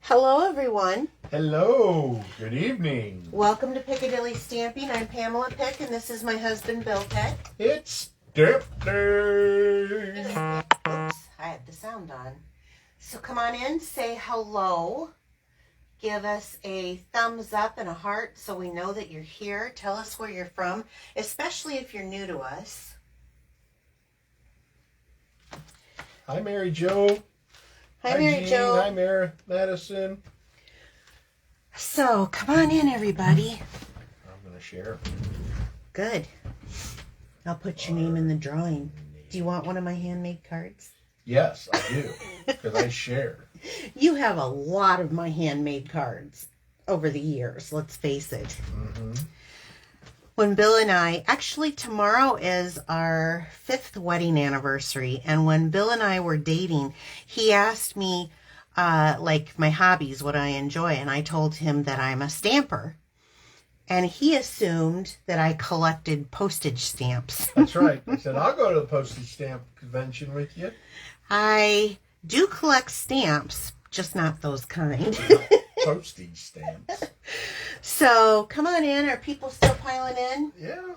Hello, everyone. Hello. Good evening. Welcome to Piccadilly Stamping. I'm Pamela Pick, and this is my husband, Bill Pick. It's Stamp Day. Oops, I had the sound on. So come on in, say hello. Give us a thumbs up and a heart so we know that you're here. Tell us where you're from, especially if you're new to us. Hi, Mary Jo. Hi, Mary Jean. Jo. Hi, Mary Madison. So come on in, everybody. I'm going to share. Good. I'll put your name in the drawing. Do you want one of my handmade cards? Yes, I do, because I share. You have a lot of my handmade cards over the years, let's face it. Mm-hmm. When Bill and I, actually tomorrow is our 5th wedding anniversary, and when Bill and I were dating, he asked me, like, my hobbies, what I enjoy, and I told him that I'm a stamper. And he assumed that I collected postage stamps. That's right. I said, I'll go to the postage stamp convention with you. I do collect stamps, just not those kind. Postage stamps. So, come on in. Are people still piling in? Yeah.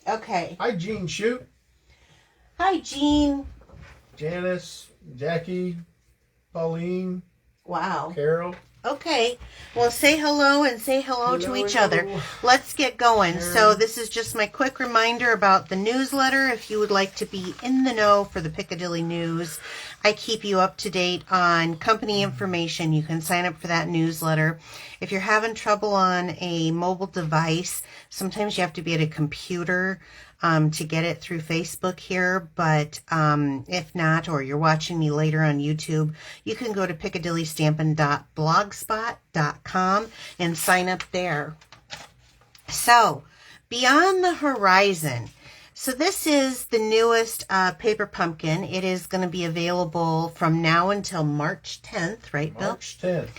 Okay. Hi, Jean Shoot. Hi, Jean. Janice, Jackie, Pauline, Wow. Carol. Okay. Well, say hello and say hello to each other. Let's get going. Sure. So this is just my quick reminder about the newsletter. If you would like to be in the know for the Piccadilly news, I keep you up to date on company information. You can sign up for that newsletter. If you're having trouble on a mobile device, sometimes you have to be at a computer to get it through Facebook here, but if not, or you're watching me later on YouTube, you can go to piccadillystampin.blogspot.com and sign up there. So, Beyond the Horizon. So this is the newest paper pumpkin. It is going to be available from now until March 10th, right, Bill? March 10th.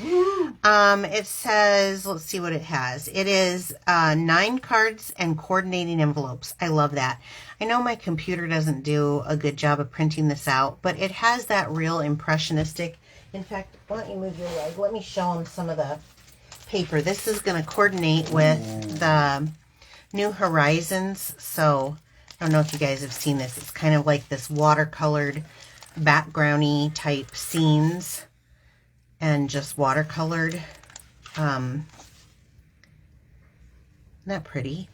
It says, let's see what it has. It is 9 cards and coordinating envelopes. I love that. I know my computer doesn't do a good job of printing this out, but it has that real impressionistic. In fact, why don't you move your leg? Let me show them some of the paper. This is going to coordinate with the New Horizons. So I don't know if you guys have seen this. It's kind of like this watercolored background-y type scenes and just watercolored. Isn't that pretty?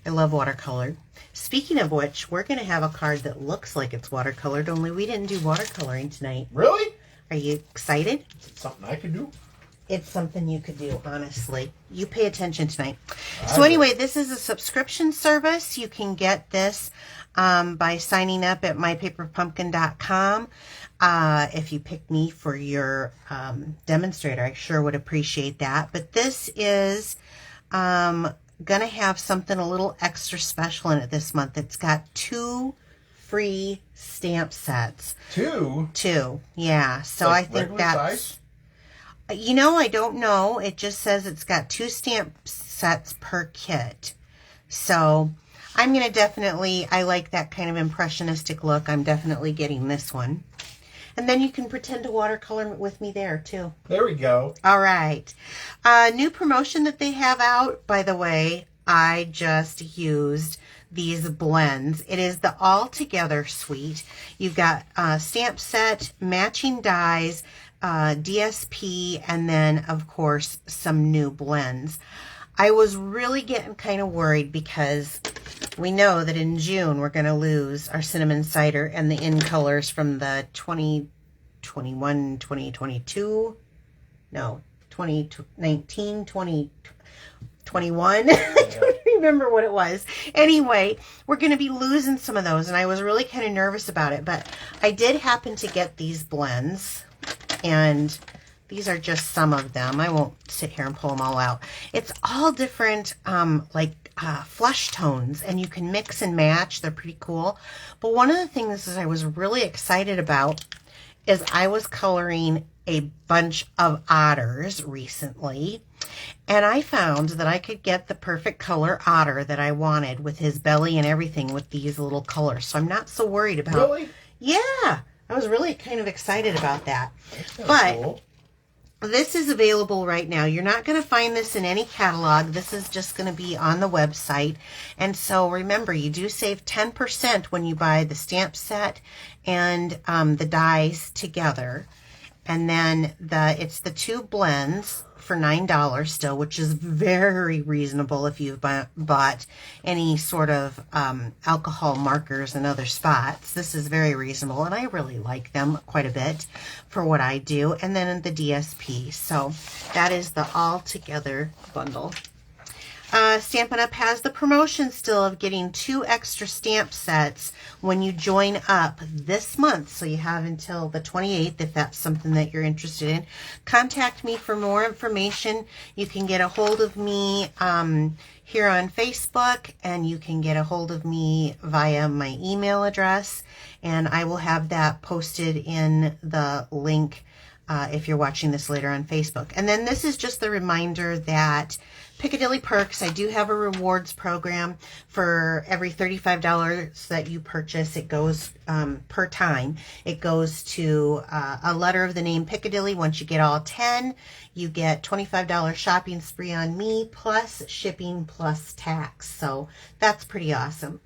I love watercolor. Speaking of which, we're going to have a card that looks like it's watercolored, only we didn't do watercoloring tonight. Really? Are you excited? Is it something I could do? It's something you could do, honestly. You pay attention tonight. So anyway, this is a subscription service. You can get this by signing up at mypaperpumpkin.com. If you pick me for your demonstrator, I sure would appreciate that. But this is going to have something a little extra special in it this month. It's got 2 free stamp sets. 2? 2, yeah. So like I think regular that's... size? You know, I don't know. It just says it's got 2 stamp sets per kit. So I'm going to definitely, I like that kind of impressionistic look. I'm definitely getting this one. And then you can pretend to watercolor with me there too. There we go. All right. New promotion that they have out, by the way, I just used these blends. It is the All Together Suite. You've got stamp set, matching dies, DSP, and then of course some new blends. I was really getting kind of worried because we know that in June we're going to lose our cinnamon cider and the in colors from the 2021, 2022, no, 2019, 2021. I don't remember what it was. Anyway, we're going to be losing some of those, and I was really kind of nervous about it, but I did happen to get these blends. And these are just some of them. I won't sit here and pull them all out. It's all different, flesh tones, and you can mix and match. They're pretty cool. But one of the things that I was really excited about is I was coloring a bunch of otters recently, and I found that I could get the perfect color otter that I wanted with his belly and everything with these little colors. So I'm not so worried about... Really? Yeah. I was really kind of excited about that. But cool. this is available right now. You're not going to find this in any catalog. This is just going to be on the website. And so remember, you do save 10% when you buy the stamp set and the dies together. And then it's the 2 blends for $9 still, which is very reasonable if you've bought any sort of alcohol markers in other spots. This is very reasonable, and I really like them quite a bit for what I do. And then the DSP. So that is the all together bundle. Stampin' Up! Has the promotion still of getting 2 extra stamp sets when you join up this month. So you have until the 28th if that's something that you're interested in. Contact me for more information. You can get a hold of me here on Facebook, and you can get a hold of me via my email address, and I will have that posted in the link if you're watching this later on Facebook. And then this is just the reminder that Piccadilly Perks, I do have a rewards program. For every $35 that you purchase, it goes per time. It goes to a letter of the name Piccadilly. Once you get all 10, you get $25 shopping spree on me, plus shipping, plus tax. So that's pretty awesome.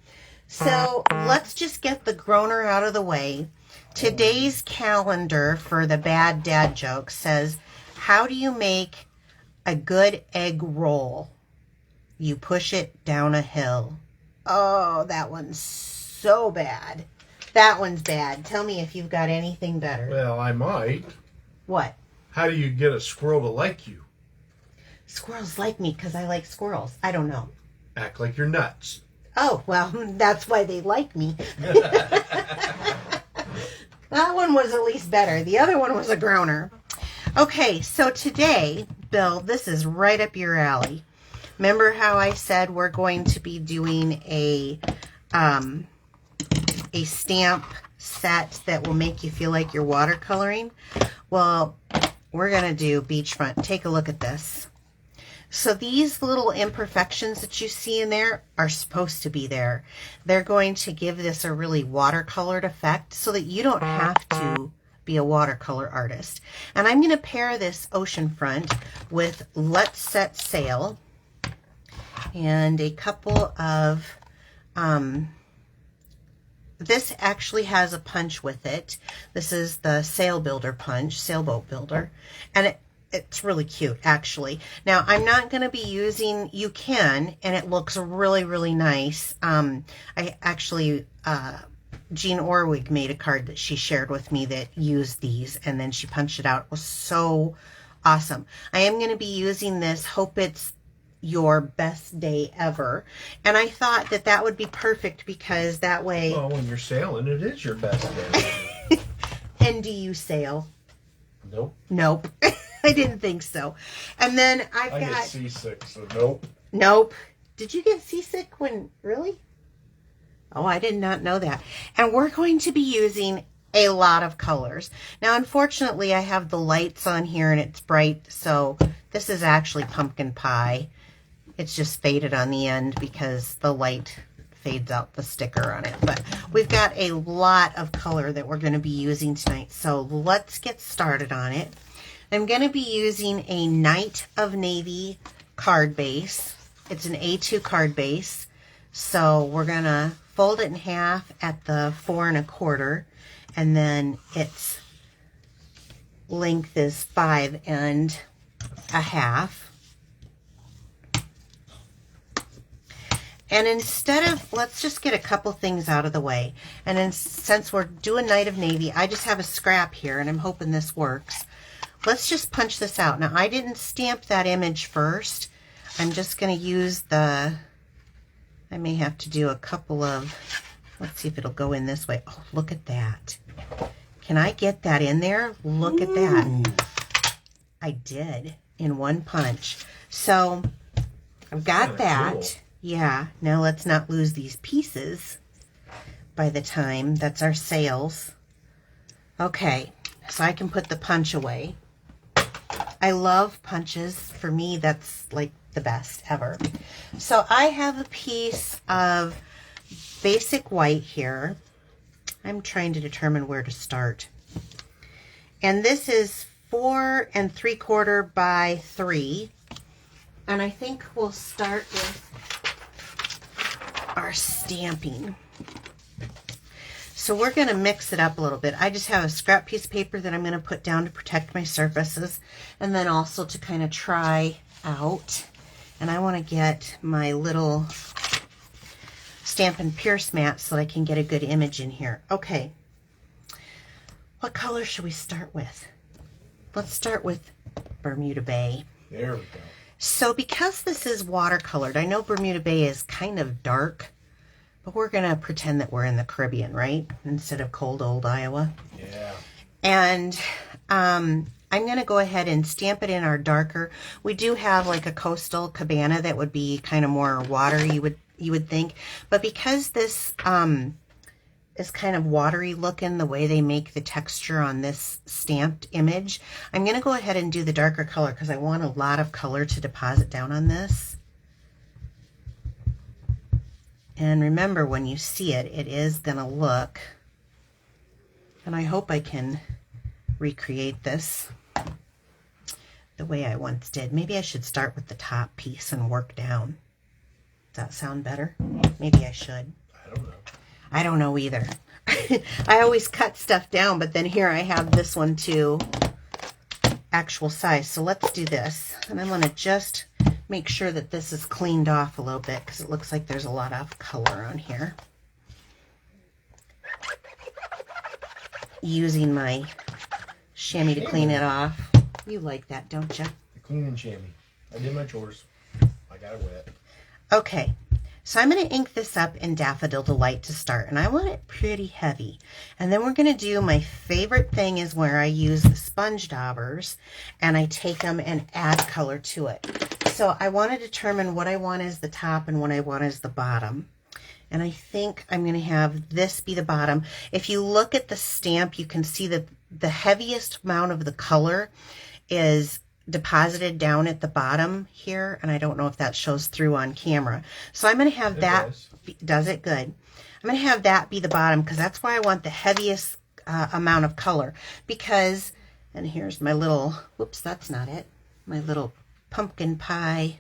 So let's just get the groaner out of the way. Today's calendar for the bad dad joke says, how do you make a good egg roll? You push it down a hill. Oh, that one's so bad. That one's bad. Tell me if you've got anything better. Well, I might. What? How do you get a squirrel to like you? Squirrels like me because I like squirrels. I don't know. Act like you're nuts. Oh, well, that's why they like me. That one was at least better. The other one was a groaner. Okay, so today, Bill, this is right up your alley. Remember how I said we're going to be doing a stamp set that will make you feel like you're watercoloring? Well, we're going to do beachfront. Take a look at this. So these little imperfections that you see in there are supposed to be there. They're going to give this a really watercolored effect so that you don't have to be a watercolor artist. And I'm going to pair this Oceanfront with Let's Set Sail and a couple of, this actually has a punch with it. This is the Sail Builder punch, Sailboat Builder, and it's really cute, actually. Now, I'm not going to be using, you can, and it looks really, really nice. I actually, Jean Orwig made a card that she shared with me that used these, and then she punched it out. It was so awesome. I am going to be using this Hope It's Your Best Day Ever, and I thought that that would be perfect because that way... Well, when you're sailing, it is your best day. And do you sail? Nope. Nope. I didn't think so. And then I get seasick, so nope. Nope. Did you get seasick when, really? Oh, I did not know that. And we're going to be using a lot of colors. Now, unfortunately, I have the lights on here and it's bright, so this is actually pumpkin pie. It's just faded on the end because the light fades out the sticker on it. But we've got a lot of color that we're going to be using tonight, so let's get started on it. I'm going to be using a Night of Navy card base. It's an A2 card base. So we're going to fold it in half at the 4 1/4, and then its length is 5 1/2. And instead of, let's just get a couple things out of the way. And then since we're doing Night of Navy, I just have a scrap here, and I'm hoping this works. Let's just punch this out. Now, I didn't stamp that image first. I'm just going to use the, I may have to do a couple of, let's see if it'll go in this way. Oh, look at that. Can I get that in there? Look at that. I did in one punch. So I've got that. Cool. Yeah. Now let's not lose these pieces by the time. That's our sails. Okay. So I can put the punch away. I love punches. For me, that's like the best ever. So I have a piece of basic white here. I'm trying to determine where to start. And this is 4 3/4 by 3. And I think we'll start with our stamping. So we're going to mix it up a little bit. I just have a scrap piece of paper that I'm going to put down to protect my surfaces, and then also to kind of try out. And I want to get my little Stampin' Pierce mat so that I can get a good image in here. Okay, what color should we start with? Let's start with Bermuda Bay. There we go. So because this is watercolored, I know Bermuda Bay is kind of dark, but we're going to pretend that we're in the Caribbean, right? Instead of cold old Iowa. Yeah. And I'm going to go ahead and stamp it in our darker. We do have like a coastal cabana that would be kind of more watery, you would think. But because this is kind of watery looking, the way they make the texture on this stamped image, I'm going to go ahead and do the darker color because I want a lot of color to deposit down on this. And remember, when you see it, it is going to look, and I hope I can recreate this the way I once did. Maybe I should start with the top piece and work down. Does that sound better? Maybe I should. I don't know. I don't know either. I always cut stuff down, but then here I have this one too, actual size. So let's do this. And I'm going to just make sure that this is cleaned off a little bit because it looks like there's a lot of color on here. Using my chamois to clean it off. You like that, don't you? The clean and chamois. I did my chores. I got it wet. Okay, so I'm going to ink this up in Daffodil Delight to start, and I want it pretty heavy. And then we're going to do, my favorite thing is where I use the sponge daubers and I take them and add color to it. So I want to determine what I want as the top and what I want as the bottom. And I think I'm going to have this be the bottom. If you look at the stamp, you can see that the heaviest amount of the color is deposited down at the bottom here, and I don't know if that shows through on camera. So I'm going to have that. Does it? Good. I'm going to have that be the bottom because that's why I want the heaviest amount of color. Because, and here's my little, whoops, that's not it. My little pumpkin pie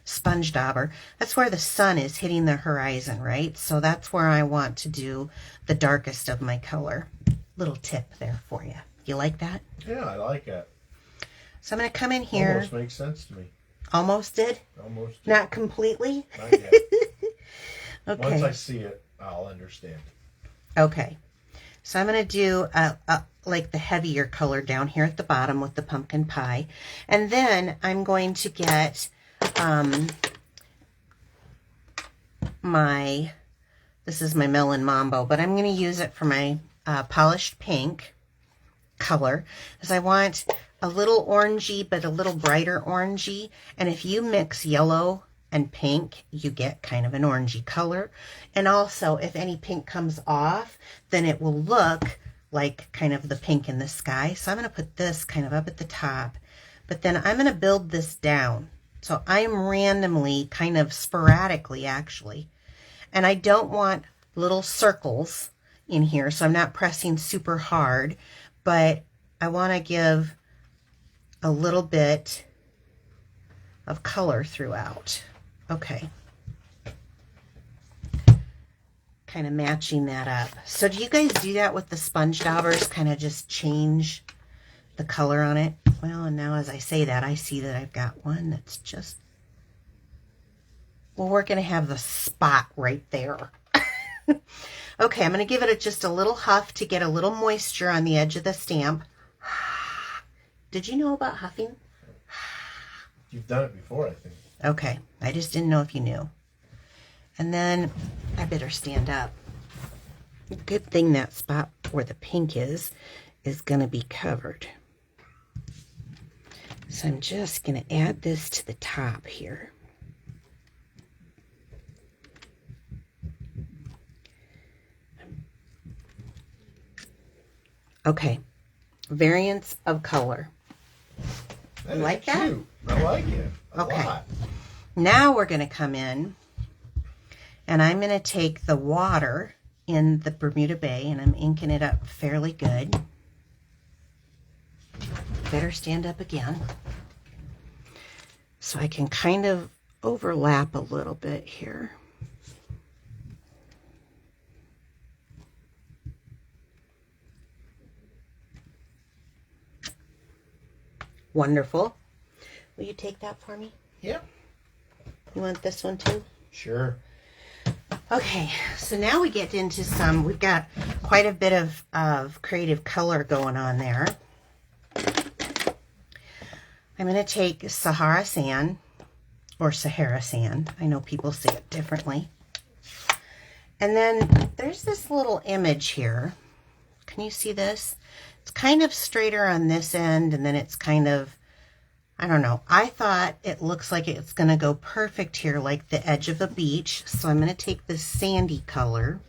sponge dauber. That's where the sun is hitting the horizon, right? So that's where I want to do the darkest of my color. Little tip there for you. You like that? Yeah, I like it. So I'm going to come in here. Almost makes sense to me. Almost did? Almost did. Not completely? Not yet. Okay. Once I see it, I'll understand. Okay. So I'm going to do like the heavier color down here at the bottom with the pumpkin pie. And then I'm going to get this is my Melon Mambo, but I'm going to use it for my polished pink color because I want a little orangey, but a little brighter orangey. And if you mix yellow and pink, you get kind of an orangey color. And also, if any pink comes off, then it will look like kind of the pink in the sky. So I'm going to put this kind of up at the top, but then I'm going to build this down. So I'm randomly, kind of sporadically actually, and I don't want little circles in here, so I'm not pressing super hard, but I want to give a little bit of color throughout. Okay. Kind of matching that up. So do you guys do that with the sponge daubers? Kind of just change the color on it? Well, and now as I say that, I see that I've got one that's just, well, we're going to have the spot right there. Okay, I'm going to give it just a little huff to get a little moisture on the edge of the stamp. Did you know about huffing? You've done it before, I think. Okay, I just didn't know if you knew. And then I better stand up. Good thing that spot where the pink is going to be covered. So I'm just going to add this to the top here. Okay, variance of color. You like that? Cute. I like it a Okay. lot. Now we're going to come in and I'm going to take the water in the Bermuda Bay and I'm inking it up fairly good. better stand up again. So I can kind of overlap a little bit here. Wonderful. Will you take that for me? Yeah. You want this one too? Sure. Okay, so now we get into we've got quite a bit of creative color going on there. I'm going to take Sahara sand, or Sahara sand. I know people say it differently. And then there's this little image here. Can you see this? It's kind of straighter on this end, and then it's kind of, I don't know. I thought it looks like it's going to go perfect here, like the edge of a beach. So I'm going to take this sandy color.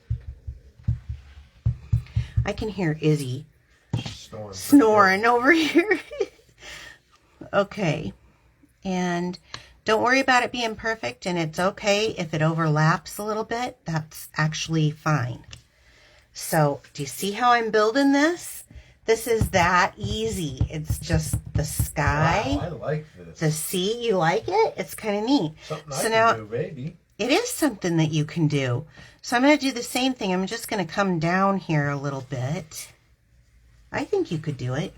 I can hear Izzy snoring over here. Okay. And don't worry about it being perfect, and it's okay if it overlaps a little bit. That's actually fine. So do you see how I'm building this? This is that easy. It's just the sky. Wow, I like this. The sea. You like it? It's kind of neat. Something So I now, can do, baby. it is something that you can do. So I'm going to do the same thing. I'm just going to come down here a little bit. I think you could do it.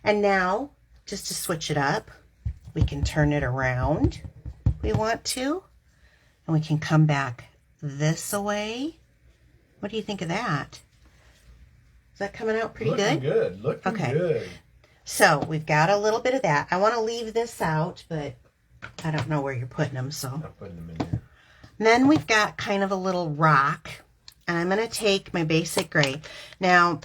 And now, just to switch it up, we can turn it around if we want to. And we can come back this way. What do you think of that? Is that coming out pretty Looking good? Looking Okay. good. So we've got a little bit of that. I want to leave this out, but I don't know where you're putting them. So I'm putting them in here. and then we've got kind of a little rock. And I'm going to take my basic gray. Now,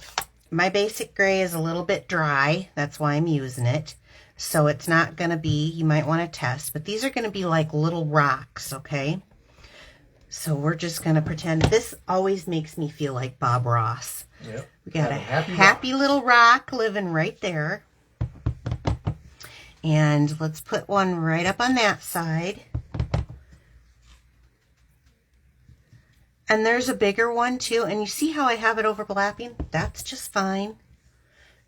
my basic gray is a little bit dry. That's why I'm using it. So it's not going to be, you might want to test, but these are going to be like little rocks, okay? So we're just going to pretend. This always makes me feel like Bob Ross. Yep. We got a happy happy little rock living right there. And let's put one right up on that side. And there's a bigger one too. And you see how I have it overlapping? That's just fine.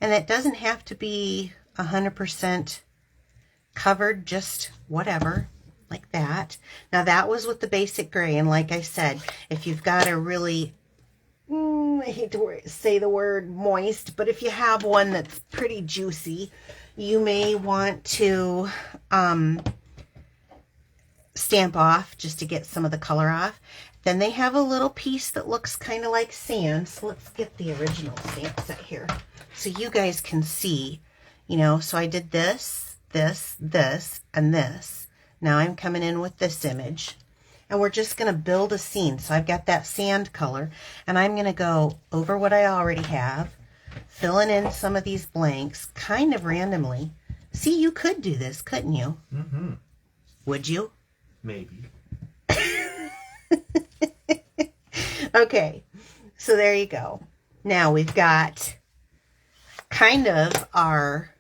And it doesn't have to be 100% covered, just whatever, like that. Now that was with the basic gray. And like I said, if you've got a really, I hate to say the word moist, but if you have one that's pretty juicy, you may want to stamp off just to get some of the color off. Then they have a little piece that looks kind of like sand. So let's get the original stamp set here so you guys can see, you know. So I did this, this, this, and this. Now I'm coming in with this image. And we're just going to build a scene. So I've got that sand color. And I'm going to go over what I already have, filling in some of these blanks kind of randomly. See, you could do this, couldn't you? Mm-hmm. Would you? Maybe. Okay, so there you go. Now we've got kind of our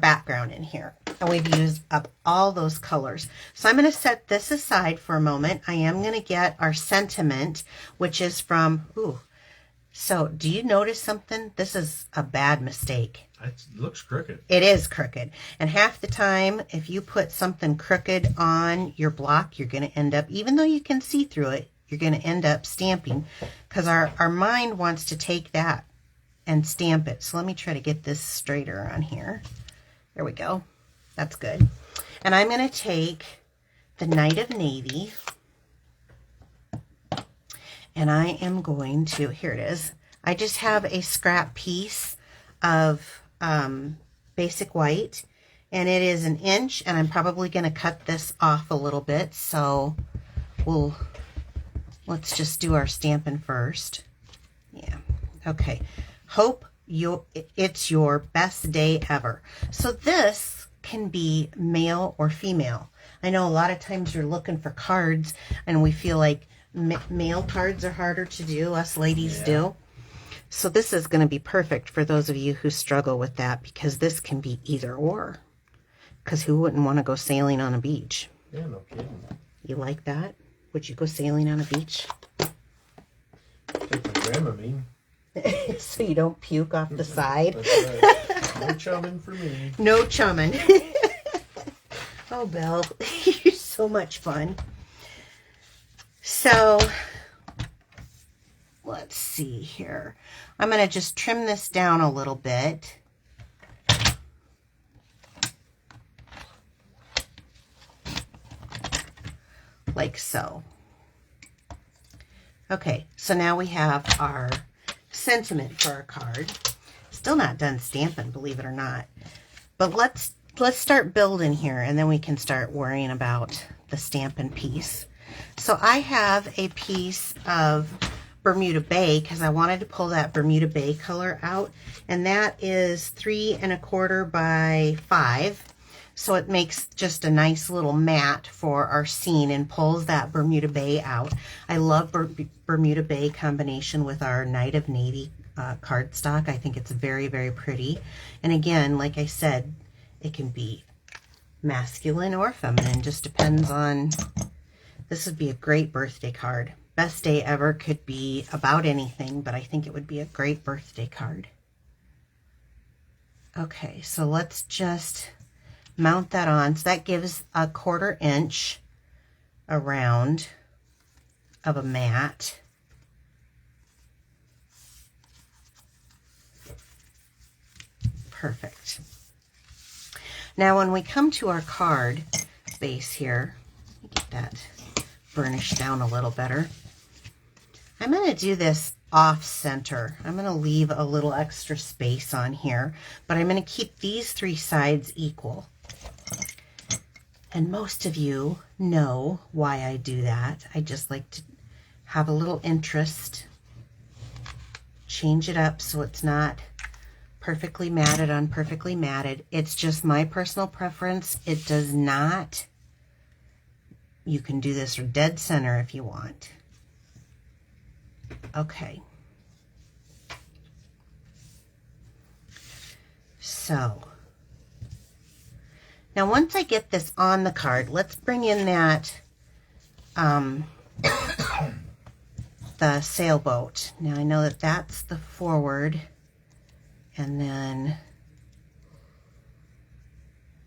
background in here. And we've used up all those colors. So I'm going to set this aside for a moment. I am going to get our sentiment, which is from, so do you notice something? This is a bad mistake. It looks crooked. It is crooked. And half the time, if you put something crooked on your block, you're going to end up, even though you can see through it, you're going to end up stamping, because our mind wants to take that and stamp it. So let me try to get this straighter on here. There we go. That's good. And I'm going to take the Night of Navy, and I am going to, here it is. I just have a scrap piece of basic white, and it is 1 inch, and I'm probably going to cut this off a little bit. So let's just do our stamping first. Yeah. Okay. Hope it's your best day ever. So this can be male or female. I know a lot of times you're looking for cards and we feel like male cards are harder to do, us ladies do. So this is going to be perfect for those of you who struggle with that, because this can be either or. Because who wouldn't want to go sailing on a beach? Yeah, no kidding. You like that? Would you go sailing on a beach? Take my Dramamine. So you don't puke off the side? That's right. No chumming for me. No chumming. Oh, Bill, you're so much fun. So, let's see here. I'm going to just trim this down a little bit. Like so. Okay, so now we have our sentiment for our card. Still not done stamping, believe it or not. But let's start building here, and then we can start worrying about the stamping piece. So I have a piece of Bermuda Bay because I wanted to pull that Bermuda Bay color out, and that is 3 1/4 by 5. So it makes just a nice little mat for our scene and pulls that Bermuda Bay out. I love Bermuda Bay combination with our Night of Navy cardstock. I think it's very, very pretty. And again, like I said, it can be masculine or feminine. Just depends on, this would be a great birthday card. Best day ever could be about anything, but I think it would be a great birthday card. Okay, so let's just mount that on. So that gives a 1/4 inch around of a mat. Perfect. Now when we come to our card base here, get that burnished down a little better. I'm going to do this off center. I'm going to leave a little extra space on here, but I'm going to keep these 3 sides equal. And most of you know why I do that. I just like to have a little interest, change it up so it's not perfectly matted on perfectly matted. It's just my personal preference. It does not, you can do this dead center if you want. Okay. So, now once I get this on the card, let's bring in that, the sailboat. Now I know that that's the forward, and then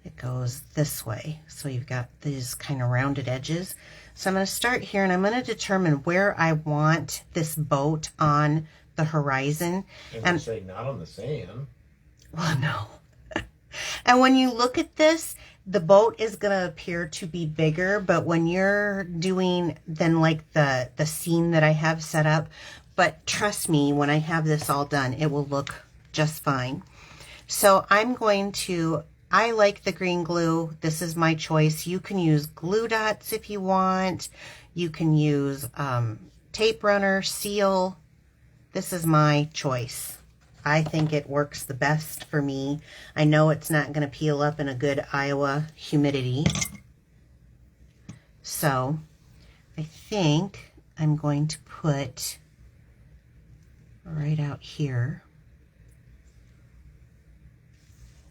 it goes this way. So you've got these kind of rounded edges. So I'm going to start here, and I'm going to determine where I want this boat on the horizon. And say not on the sand. Well, no. And when you look at this, the boat is going to appear to be bigger, but when you're doing then like the scene that I have set up, but trust me, when I have this all done, it will look just fine. So I'm going to, I like the green glue. This is my choice. You can use glue dots if you want. You can use tape runner, seal. This is my choice. I think it works the best for me. I know it's not going to peel up in a good Iowa humidity. So I think I'm going to put right out here.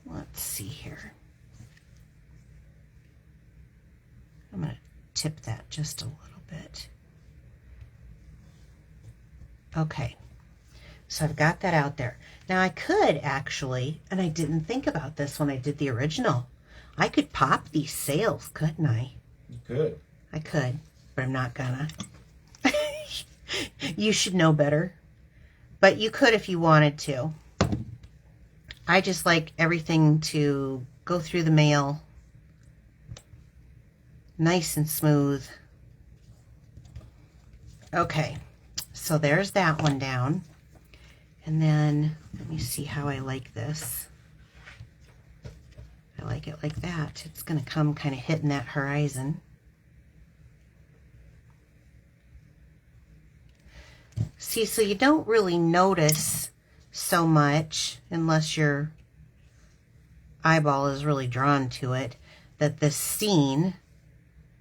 Let's see here. I'm going to tip that just a little bit. Okay. So I've got that out there. Now I could actually, and I didn't think about this when I did the original, I could pop these sails, couldn't I? You could. I could, but I'm not gonna. You should know better. But you could if you wanted to. I just like everything to go through the mail nice and smooth. Okay, so there's that one down. And then, let me see how I like this. I like it like that. It's going to come kind of hitting that horizon. See, so you don't really notice so much, unless your eyeball is really drawn to it, that this scene,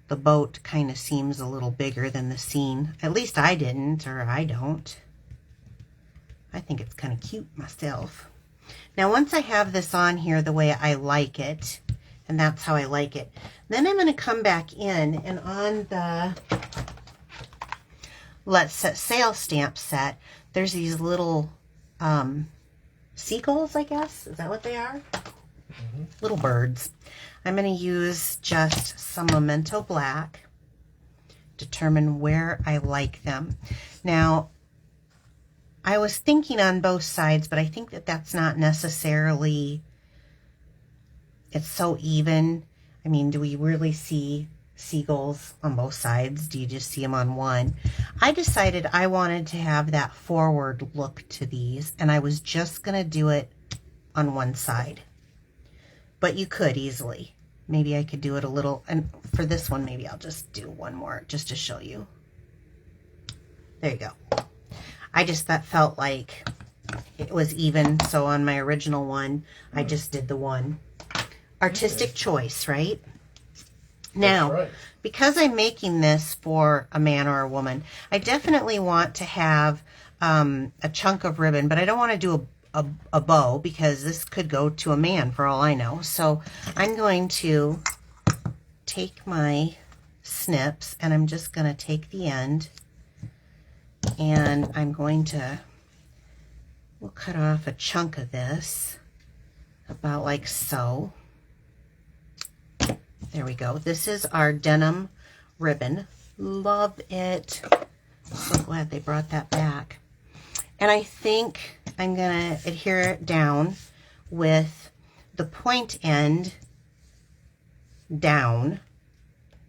the boat kind of seems a little bigger than the scene. At least I didn't, or I don't. I think it's kind of cute myself. Now, once I have this on here the way I like it, and that's how I like it, then I'm going to come back in, and on the Let's Set Sail stamp set, there's these little seagulls, I guess. Is that what they are? Little birds. I'm going to use just some Memento Black. Determine where I like them. Now, I was thinking on both sides, but I think that that's not necessarily, it's so even. I mean, do we really see seagulls on both sides? Do you just see them on one? I decided I wanted to have that forward look to these, and I was just going to do it on one side. But you could easily. Maybe I could do it a little, and for this one, maybe I'll just do one more just to show you. There you go. I just felt like it was even, so on my original one, I just did the one. Artistic choice, right? Now, right. Because I'm making this for a man or a woman, I definitely want to have a chunk of ribbon, but I don't want to do a bow because this could go to a man for all I know. So I'm going to take my snips and I'm just going to take the end and I'm going to, we'll cut off a chunk of this about like so. There we go. This is our denim ribbon. Love it. So glad they brought that back. And I think I'm going to adhere it down with the point end down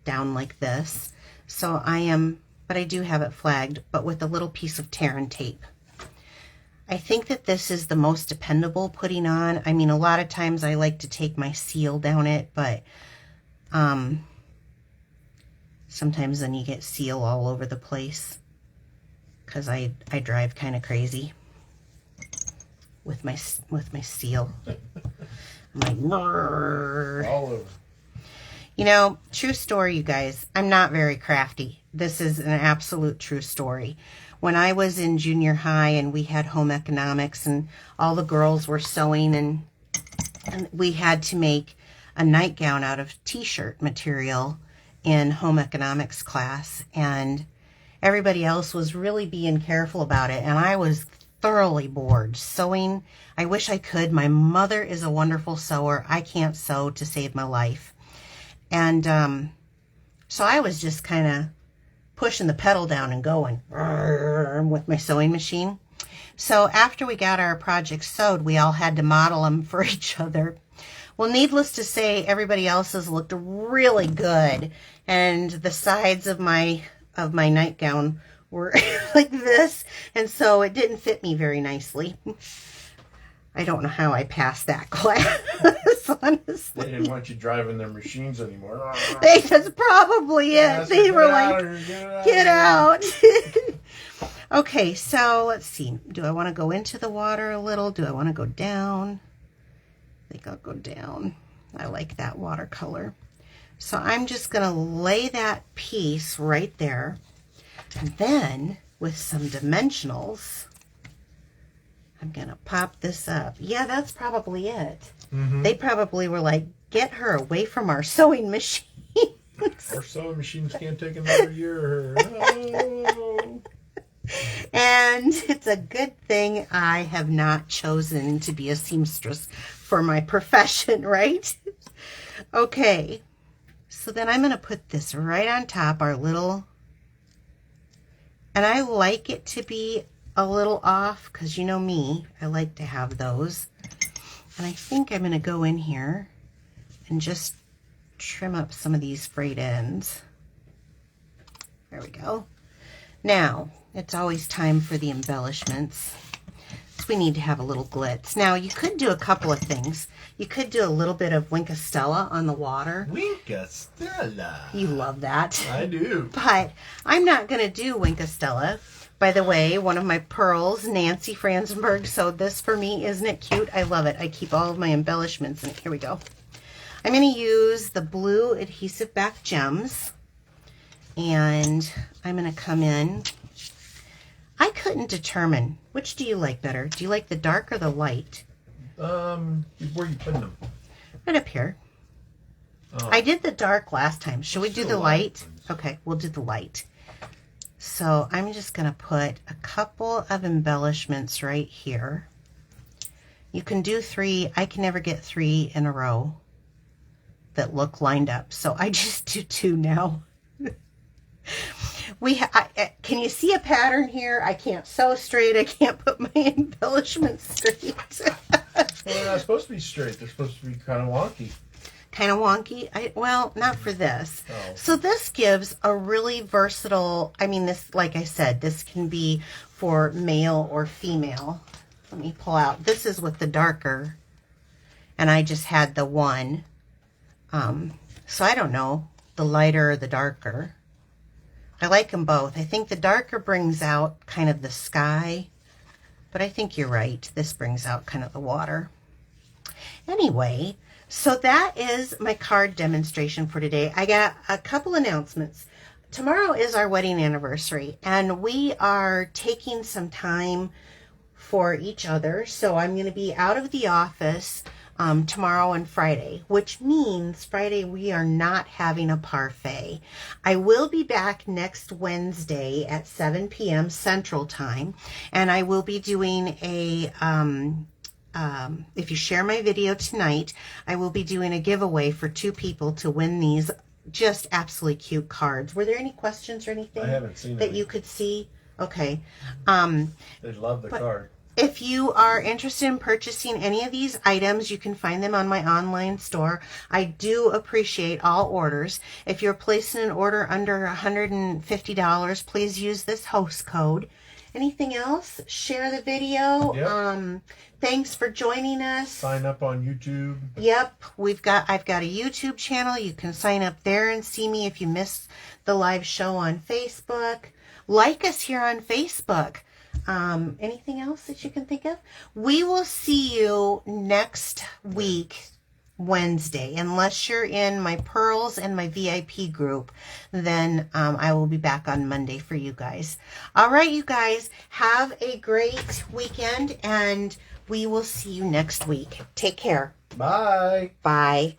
like this. So I am, but I do have it flagged, but with a little piece of tear and tape. I think that this is the most dependable putting on. I mean, a lot of times I like to take my seal down it, but sometimes then you get seal all over the place because I drive kind of crazy with my seal. I'm like, "Brrr." All over. You know, true story, you guys. I'm not very crafty. This is an absolute true story. When I was in junior high and we had home economics and all the girls were sewing and we had to make a nightgown out of t-shirt material in home economics class, and everybody else was really being careful about it, and I was thoroughly bored sewing. I wish I could. My mother is a wonderful sewer. I can't sew to save my life. And so I was just kind of pushing the pedal down and going with my sewing machine. So after we got our projects sewed, we all had to model them for each other. Well, needless to say, everybody else's looked really good, and the sides of my nightgown were like this, and so it didn't fit me very nicely. I don't know how I passed that class, honestly. They didn't want you driving their machines anymore. That's probably it. They were like, get out. Okay, so let's see. Do I want to go into the water a little? Do I want to go down? I think I'll go down. I like that watercolor. So I'm just going to lay that piece right there. And then with some dimensionals, I'm going to pop this up. Yeah, that's probably it. Mm-hmm. They probably were like, get her away from our sewing machine. Our sewing machines can't take another year. Oh. And it's a good thing I have not chosen to be a seamstress for my profession, right? Okay, so then I'm going to put this right on top, our little, and I like it to be a little off because you know me, I like to have those. And I think I'm going to go in here and just trim up some of these frayed ends. There we go. Now, it's always time for the embellishments. So we need to have a little glitz. Now, you could do a couple of things. You could do a little bit of Winkastella on the water. Winkastella. You love that. I do. But I'm not going to do Winkastella. By the way, one of my pearls, Nancy Franzenberg, sewed this for me. Isn't it cute? I love it. I keep all of my embellishments in it. Here we go. I'm going to use the blue adhesive back gems. And I'm going to come in. I couldn't determine. Which do you like better? Do you like the dark or the light? Where are you putting them? Right up here. Oh. I did the dark last time. Should we do the light? Okay, we'll do the light. So I'm just going to put a couple of embellishments right here. You can do 3. I can never get 3 in a row that look lined up. So I just do 2 now. Can you see a pattern here? I can't sew straight. I can't put my embellishments straight. Well, they're not supposed to be straight. They're supposed to be kind of wonky. Kind of wonky? Well, not for this. Oh. So this gives a really versatile, I mean, this, like I said, this can be for male or female. Let me pull out. This is with the darker, and I just had the one. So I don't know, the lighter or the darker. I like them both. I think the darker brings out kind of the sky, but I think you're right. This brings out kind of the water. Anyway, so that is my card demonstration for today. I got a couple announcements. Tomorrow is our wedding anniversary, and we are taking some time for each other. So I'm going to be out of the office tomorrow and Friday, which means Friday we are not having a parfait. I will be back next Wednesday at 7 p.m. Central Time, and I will be doing a, if you share my video tonight, I will be doing a giveaway for 2 people to win these just absolutely cute cards. Were there any questions or anything I haven't seen that any. you could see? Okay. They love the card. If you are interested in purchasing any of these items, you can find them on my online store. I do appreciate all orders. If you're placing an order under $150, please use this host code. Anything else? Share the video. Yep. Thanks for joining us. Sign up on YouTube. Yep, I've got a YouTube channel. You can sign up there and see me if you missed the live show on Facebook. Like us here on Facebook. Anything else that you can think of? We will see you next week, Wednesday. Unless you're in my Pearls and my VIP group, then I will be back on Monday for you guys. All right, you guys, have a great weekend, and we will see you next week. Take care. Bye. Bye.